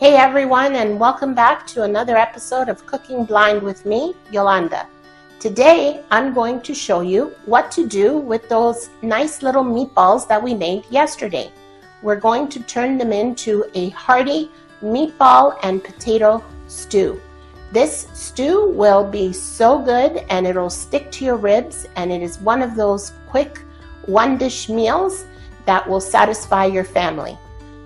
Hey everyone, and welcome back to another episode of Cooking Blind with me, Yolanda. Today I'm going to show you what to do with those nice little meatballs that we made yesterday. We're going to turn them into a hearty meatball and potato stew. This stew will be so good and it'll stick to your ribs, and it is one of those quick one-dish meals that will satisfy your family.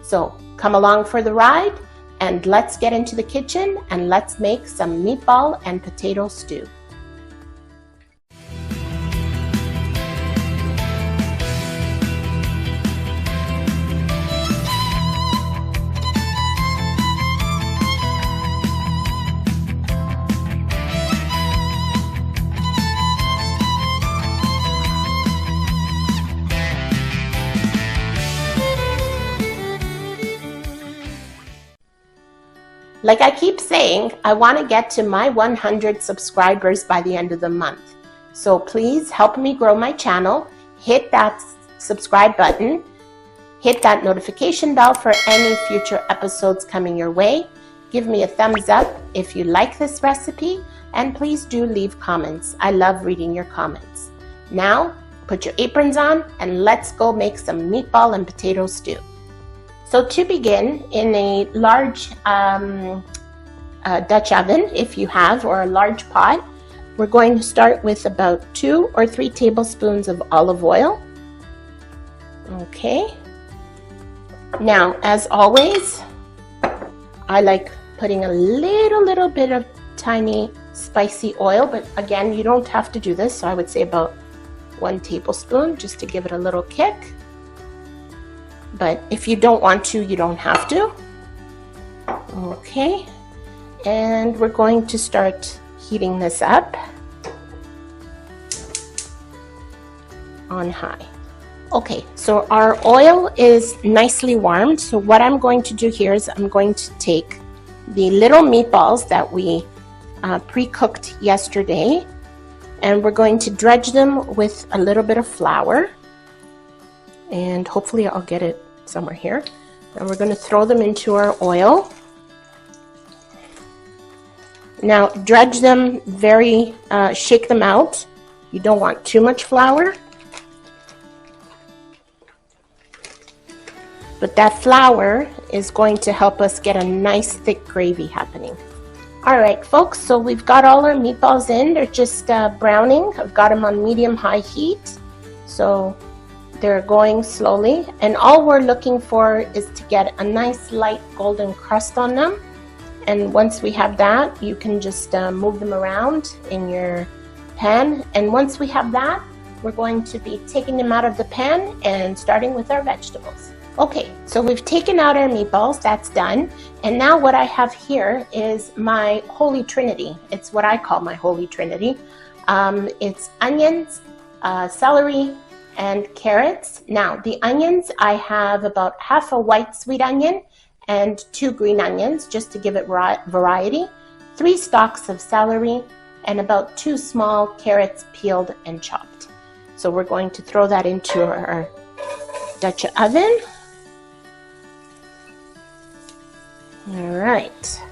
So come along for the ride, and let's get into the kitchen and let's make some meatball and potato stew. Like I keep saying, I want to get to my 100 subscribers by the end of the month. So please help me grow my channel. Hit that subscribe button. Hit that notification bell for any future episodes coming your way. Give me a thumbs up if you like this recipe. And please do leave comments. I love reading your comments. Now, put your aprons on and let's go make some meatball and potato stew. So to begin, in a large Dutch oven, if you have, or a large pot, we're going to start with about 2 or 3 tablespoons of olive oil. Okay. Now, as always, I like putting a little bit of tiny spicy oil, but again, you don't have to do this. So I would say about 1 tablespoon just to give it a little kick. But if you don't want to, you don't have to. Okay, and we're going to start heating this up on high. Okay, so our oil is nicely warmed. So what I'm going to do here is I'm going to take the little meatballs that we pre-cooked yesterday, and we're going to dredge them with a little bit of flour. And hopefully I'll get it somewhere here. And we're going to throw them into our oil. Now dredge them shake them out. You don't want too much flour. But that flour is going to help us get a nice thick gravy happening. Alright folks, so we've got all our meatballs in. They're just browning. I've got them on medium-high heat. So they're going slowly, and all we're looking for is to get a nice light golden crust on them. And once we have that, you can just move them around in your pan. And once we have that, we're going to be taking them out of the pan and starting with our vegetables. Okay, so we've taken out our meatballs, that's done. And now what I have here is my Holy Trinity. It's what I call my Holy Trinity. It's onions, celery, and carrots. Now the onions, I have about half a white sweet onion and 2 green onions just to give it variety, 3 stalks of celery, and about 2 small carrots peeled and chopped. So we're going to throw that into our Dutch oven. All right.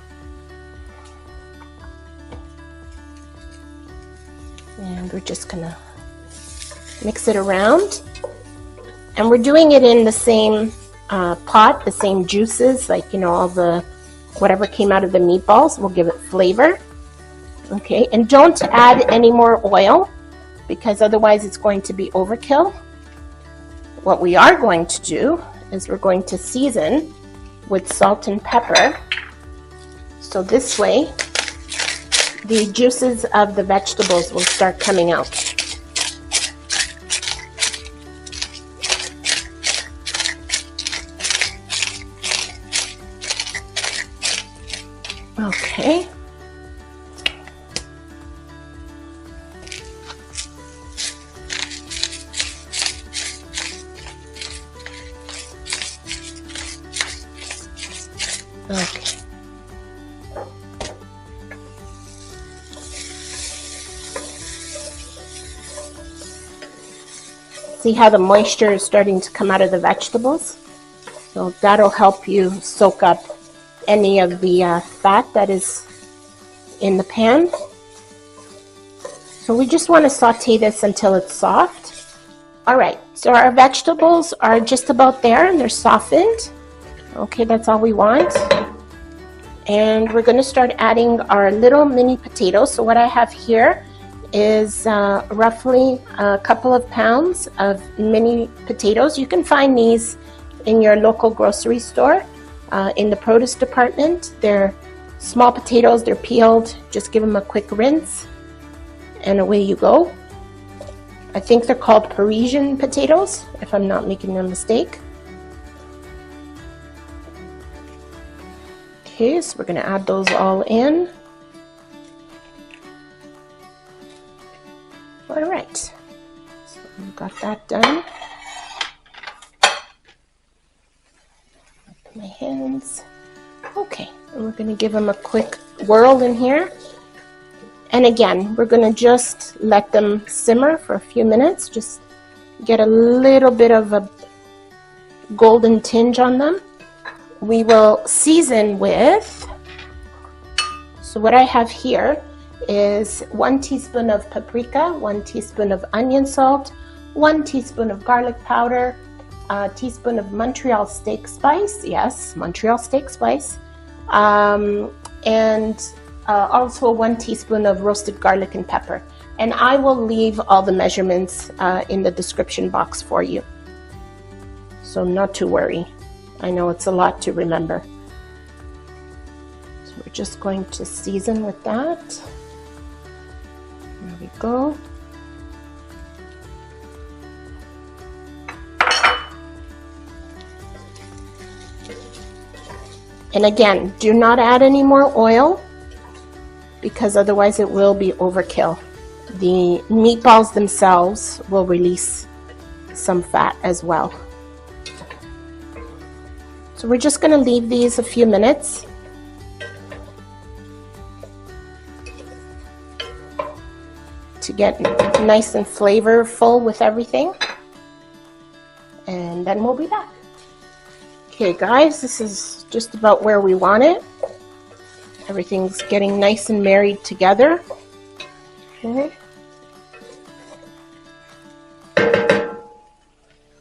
And we're just gonna mix it around, and we're doing it in the same pot, the same juices, like, you know, all the whatever came out of the meatballs will give it flavor. Okay, and don't add any more oil because otherwise it's going to be overkill. What we are going to do is we're going to season with salt and pepper, so this way the juices of the vegetables will start coming out. Okay. Okay. See how the moisture is starting to come out of the vegetables? So that'll help you soak up any of the fat that is in the pan. So we just want to saute this until it's soft. All right, so our vegetables are just about there and they're softened. Okay, that's all we want. And we're going to start adding our little mini potatoes. So what I have here is roughly a couple of pounds of mini potatoes. You can find these in your local grocery store, in the produce department. They're small potatoes, they're peeled. Just give them a quick rinse and away you go. I think they're called Parisian potatoes, if I'm not making a mistake. Okay, so we're going to add those all in. All right, so we've got that done. My hands. Okay, and we're going to give them a quick whirl in here. And again, we're going to just let them simmer for a few minutes. Just get a little bit of a golden tinge on them. We will season with, so what I have here is 1 teaspoon of paprika, 1 teaspoon of onion salt, 1 teaspoon of garlic powder, a teaspoon of Montreal steak spice, yes, Montreal steak spice, and also 1 teaspoon of roasted garlic and pepper. And I will leave all the measurements in the description box for you, so not to worry. I know it's a lot to remember. So we're just going to season with that. There we go. And again, do not add any more oil because otherwise it will be overkill. The meatballs themselves will release some fat as well. So we're just going to leave these a few minutes. To get nice and flavorful with everything. And then we'll be back. Okay guys, this is just about where we want it. Everything's getting nice and married together. Okay.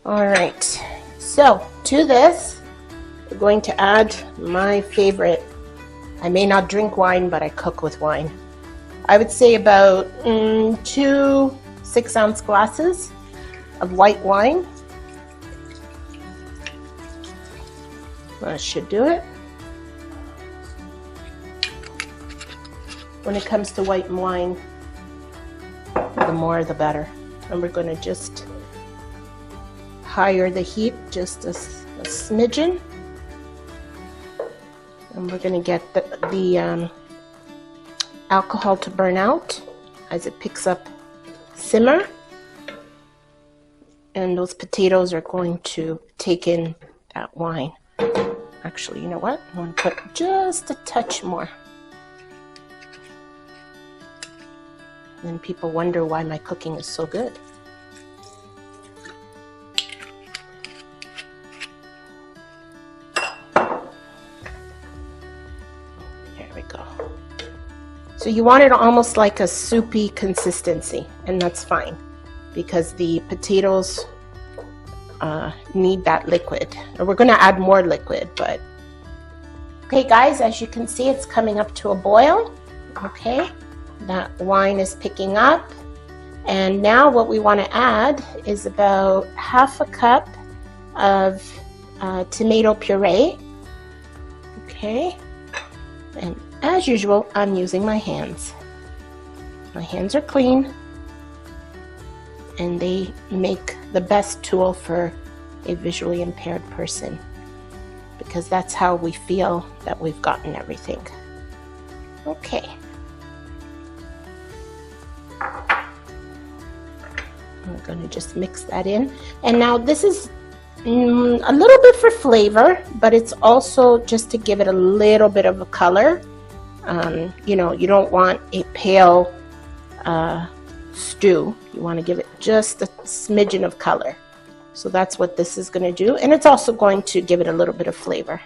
All right, so to this, we're going to add my favorite. I may not drink wine, but I cook with wine. I would say about 2 6-ounce glasses of white wine. That should do it. When it comes to white wine, the more the better. And we're going to just higher the heat just a smidgen. And we're going to get the alcohol to burn out as it picks up simmer. And those potatoes are going to take in that wine. Actually, you know what? I'm going to put just a touch more. Then people wonder why my cooking is so good. There we go. So you want it almost like a soupy consistency, and that's fine because the potatoes need that liquid. And we're going to add more liquid, but okay guys, as you can see, it's coming up to a boil. Okay, that wine is picking up, and now what we want to add is about half a cup of tomato puree. Okay, and as usual, I'm using my hands. My hands are clean, and they make the best tool for a visually impaired person because that's how we feel that we've gotten everything. Okay. I'm going to just mix that in. And now this is a little bit for flavor, but it's also just to give it a little bit of a color. You know, you don't want a pale stew. You want to give it just a smidgen of color. So that's what this is going to do. And it's also going to give it a little bit of flavor.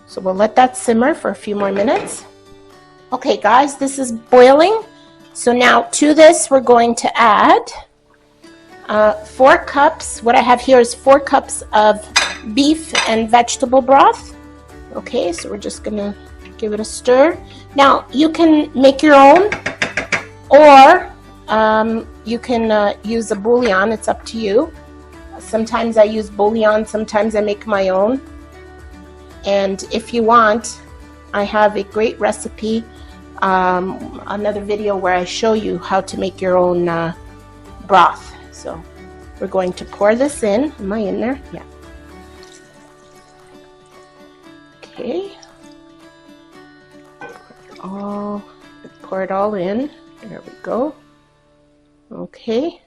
So we'll let that simmer for a few more minutes. Okay guys, this is boiling. So now to this we're going to add 4 cups. What I have here is 4 cups of beef and vegetable broth. Okay, so we're just gonna give it a stir. Now you can make your own, or you can use a bouillon. It's up to you. Sometimes I use bouillon, sometimes I make my own. And if you want, I have a great recipe, another video where I show you how to make your own broth. So we're going to pour this in. Am I in there? Yeah. Okay. Pour it all in. There we go. Okay.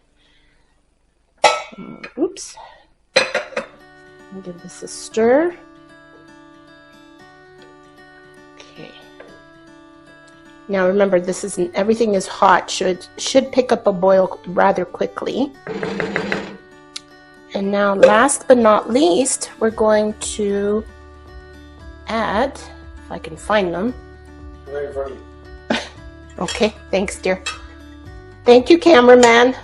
Oops. I'll give this a stir. Okay. Now remember, this isn't, everything is hot. Should pick up a boil rather quickly. And now, last but not least, we're going to add, if I can find them. Right in front of you. Okay, thanks, dear. Thank you, cameraman.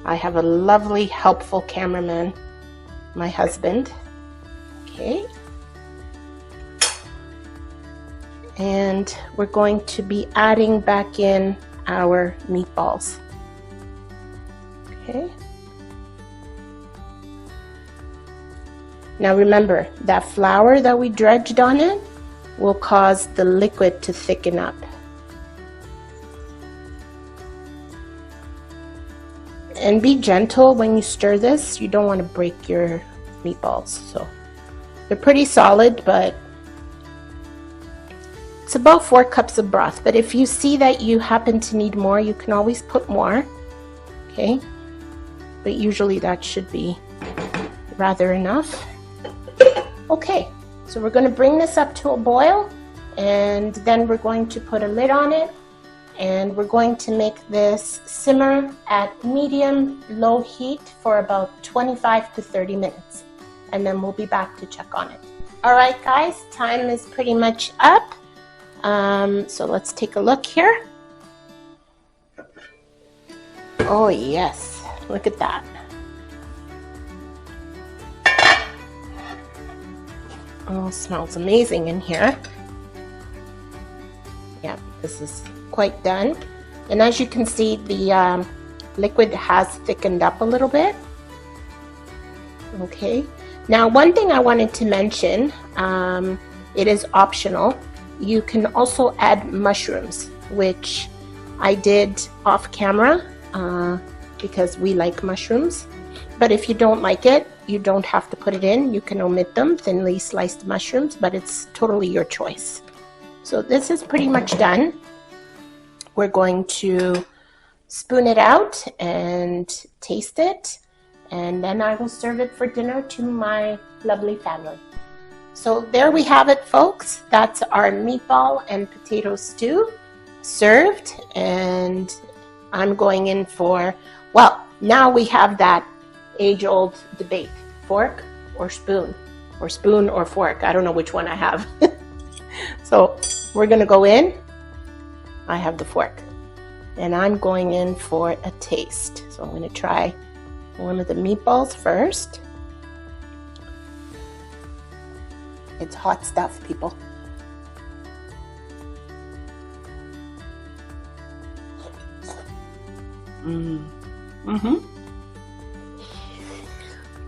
I have a lovely, helpful cameraman, my husband. Okay. And we're going to be adding back in our meatballs. Okay. Now remember, that flour that we dredged on it will cause the liquid to thicken up. And be gentle when you stir this. You don't want to break your meatballs. So they're pretty solid, but it's about 4 cups of broth. But if you see that you happen to need more, you can always put more. Okay, but usually that should be rather enough. Okay, so we're going to bring this up to a boil, and then we're going to put a lid on it, and we're going to make this simmer at medium-low heat for about 25 to 30 minutes, and then we'll be back to check on it. All right, guys, time is pretty much up, so let's take a look here. Oh yes, look at that. Oh, smells amazing in here. Yeah, this is quite done. And as you can see, the liquid has thickened up a little bit. Okay. Now, one thing I wanted to mention, it is optional. You can also add mushrooms, which I did off camera because we like mushrooms. But if you don't like it, you don't have to put it in. You can omit them, thinly sliced mushrooms, but it's totally your choice. So this is pretty much done. We're going to spoon it out and taste it, and then I will serve it for dinner to my lovely family. So there we have it, folks. That's our meatball and potato stew served, and I'm going in for, well, now we have that age-old debate, fork or spoon or fork. I don't know which one I have. So we're gonna go in. I have the fork, and I'm going in for a taste. So I'm gonna try one of the meatballs first. It's hot stuff, people.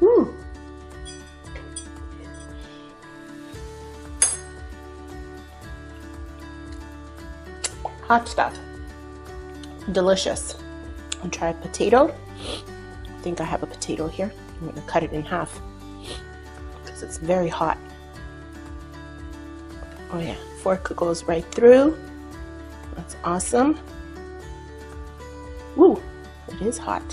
Ooh. Hot stuff. Delicious. I'll try a potato. I think I have a potato here. I'm going to cut it in half because it's very hot. Oh yeah, fork goes right through. That's awesome. Ooh, it is hot.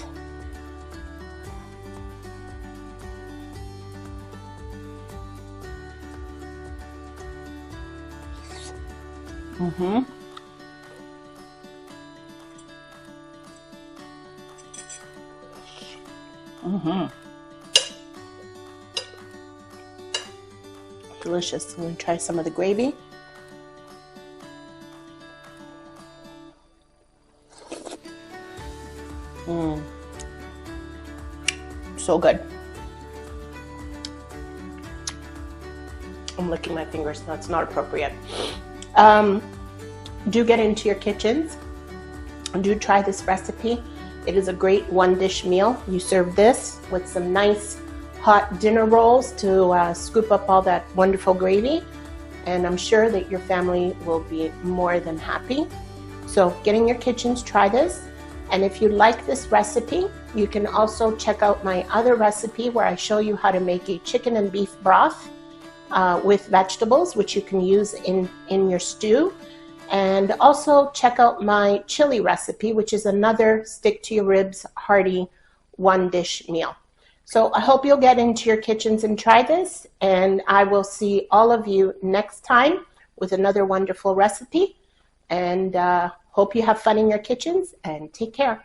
delicious. I'm going to try some of the gravy. So good. I'm licking my fingers. That's not appropriate. Do get into your kitchens. Do try this recipe. It is a great one-dish meal. You serve this with some nice hot dinner rolls to scoop up all that wonderful gravy, and I'm sure that your family will be more than happy. So get in your kitchens, try this, and if you like this recipe, you can also check out my other recipe where I show you how to make a chicken and beef broth with vegetables, which you can use in your stew. And also check out my chili recipe, which is another stick to your ribs hearty one-dish meal. So I hope you'll get into your kitchens and try this, and I will see all of you next time with another wonderful recipe. And hope you have fun in your kitchens, and take care.